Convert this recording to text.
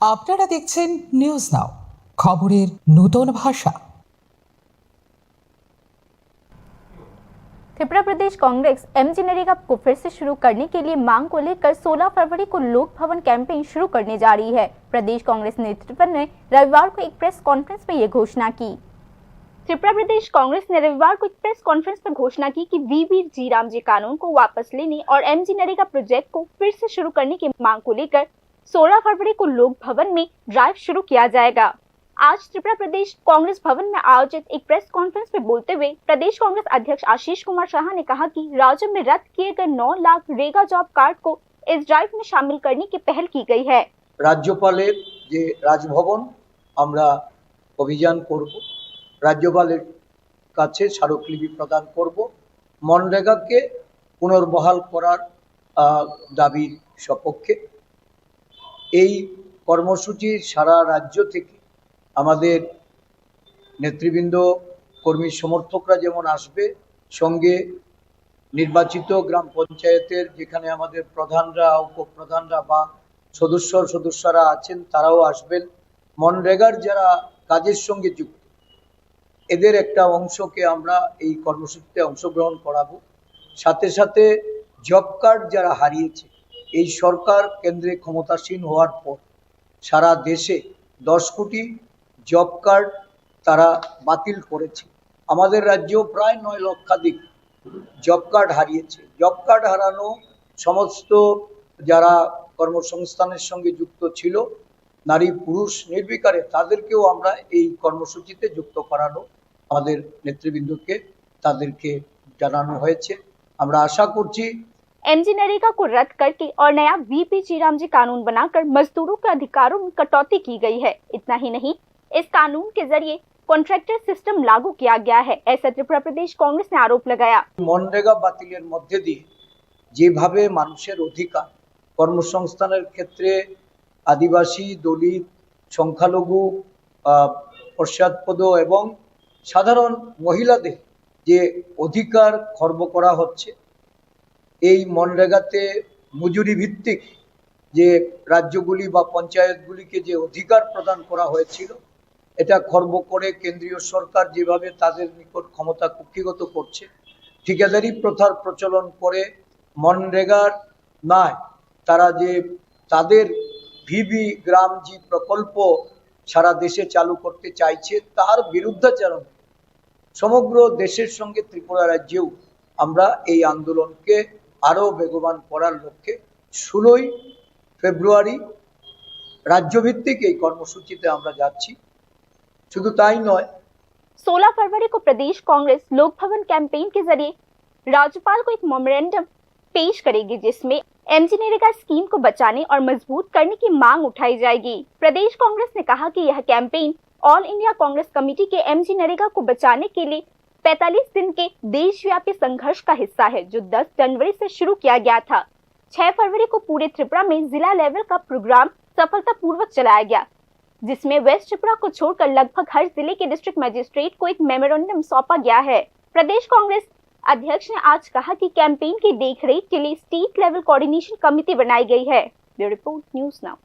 আপনারা দেখছেন news now, খবরের নতুন ভাষা। त्रिपुरा प्रदेश कांग्रेस एमजी नरेगा को फिर से शुरू करने के लिए मांग को लेकर 16 फरवरी को लोक भवन कैंपेन शुरू करने जा रही है। प्रदेश कांग्रेस नेतृत्व ने रविवार को एक प्रेस कॉन्फ्रेंस में ये घोषणा की। त्रिपुरा प्रदेश कांग्रेस ने रविवार को एक प्रेस कॉन्फ्रेंस में घोषणा की कि वीवी जी रामजी कानून को वापस लेने और एमजी नरेगा प्रोजेक्ट को फिर से शुरू करने की मांग को लेकर 16 फरवरी को लोक भवन में ड्राइव शुरू किया जाएगा। आज त्रिपुरा प्रदेश कांग्रेस भवन में आयोजित एक प्रेस कॉन्फ्रेंस में बोलते हुए प्रदेश कांग्रेस अध्यक्ष आशीष कुमार शाह ने कहा कि राज्य में रद्द किए गए 9 लाख रेगा जॉब कार्ड को इस ड्राइव में शामिल करने की पहल की गई है। राज्यपालेर जे राजभवन আমরা অভিযান করব, রাজ্যপালের কাছে স্মারকলিপি প্রদান করব, মনরেগাকে পুনর্বহাল করার দাবির সপক্ষে। এই কর্মসূচি সারা রাজ্য থেকে আমাদের নেতৃবৃন্দ, কর্মী সমর্থকরা যেমন আসবে, সঙ্গে নির্বাচিত গ্রাম পঞ্চায়েতের যেখানে আমাদের প্রধানরা, উপপ্রধানরা বা সদস্যরা আছেন তারাও আসবেন। মনরেগার যারা কাজের সঙ্গে যুক্ত এদের একটা অংশকে আমরা এই কর্মসূচিতে অংশগ্রহণ করাবো। সাথে সাথে জব কার্ড যারা হারিয়েছে, এই সরকার কেন্দ্রে ক্ষমতাসীন হওয়ার পর সারা দেশে 10 কোটি জব কার্ড তারা বাতিল করেছে। আমাদের রাজ্যেও প্রায় 9 লক্ষাধিক জব কার্ড হারিয়েছে। জব কার্ড হারানো সমস্ত যারা কর্মসংস্থানের সঙ্গে যুক্ত ছিল, নারী পুরুষ নির্বিকারে, তাদেরকেও আমরা এই কর্মসূচিতে যুক্ত করানো আমাদের নেতৃবৃন্দকে তাদেরকে জানানো হয়েছে। আমরা আশা করছি एमजी नरेगा को रद्द करके और नया वीपी जी रामजी कानून बनाकर मजदूरों के अधिकारों में कटौती की गई है। इतना ही नहीं, इस कानून के जरिए कॉन्ट्रैक्टर सिस्टम लागू किया गया है, ऐसा त्रिपुरा प्रदेश कांग्रेस ने आरोप लगाया। মনরেগা বাতিলের মধ্যে দিয়ে যেভাবে মানুষের অধিকার কর্মসংস্থানের ক্ষেত্রে আদিবাসী, দলিত, সংখ্যালঘু, পশ্চাৎপদ এবং সাধারণ মহিলাদের যে অধিকার খর্ব করা হচ্ছে, এই মনরেগাতে মজুরি ভিত্তিক যে রাজ্যগুলি বা পঞ্চায়েতগুলিকে যে অধিকার প্রদান করা হয়েছিল, এটা খর্ব করে কেন্দ্রীয় সরকার যেভাবে তাদের নিকট ক্ষমতা কুক্ষিগত করছে, ঠিকাদারি প্রথার প্রচলন করে মনরেগার নয় তারা যে তাদের ভিবি গ্রামজি প্রকল্প সারা দেশে চালু করতে চাইছে, তার বিরুদ্ধাচরণ সমগ্র দেশের সঙ্গে ত্রিপুরা রাজ্যেও আমরা এই আন্দোলনকে আরো বেগবান করার লক্ষ্যে 16 ফেব্রুয়ারি রাজ্যভিত্তিক এই কর্মসূচিতে আমরা যাচ্ছি। শুধু তাই নয়, 16 फरवरी को प्रदेश कांग्रेस लोक भवन कैंपेन के जरिए राज्यपाल को एक मेमोरेंडम पेश करेगी, जिसमें एमजी नरेगा स्कीम को बचाने और मजबूत करने की मांग उठाई जाएगी। प्रदेश कांग्रेस ने कहा कि यह campaign all India Congress committee के एमजी नरेगा को बचाने के लिए 45 दिन के देशव्यापी संघर्ष का हिस्सा है, जो 10 जनवरी से शुरू किया गया था। 6 फरवरी को पूरे त्रिपुरा में जिला लेवल का प्रोग्राम सफलतापूर्वक चलाया गया, जिसमें वेस्ट त्रिपुरा को छोड़कर लगभग हर जिले के डिस्ट्रिक्ट मजिस्ट्रेट को एक मेमोरेंडम सौंपा गया है। प्रदेश कांग्रेस अध्यक्ष ने आज कहा कि कैंपेन की देखरेख के लिए स्टेट लेवल कोऑर्डिनेशन कमेटी बनाई गई है। Bureau report, news now.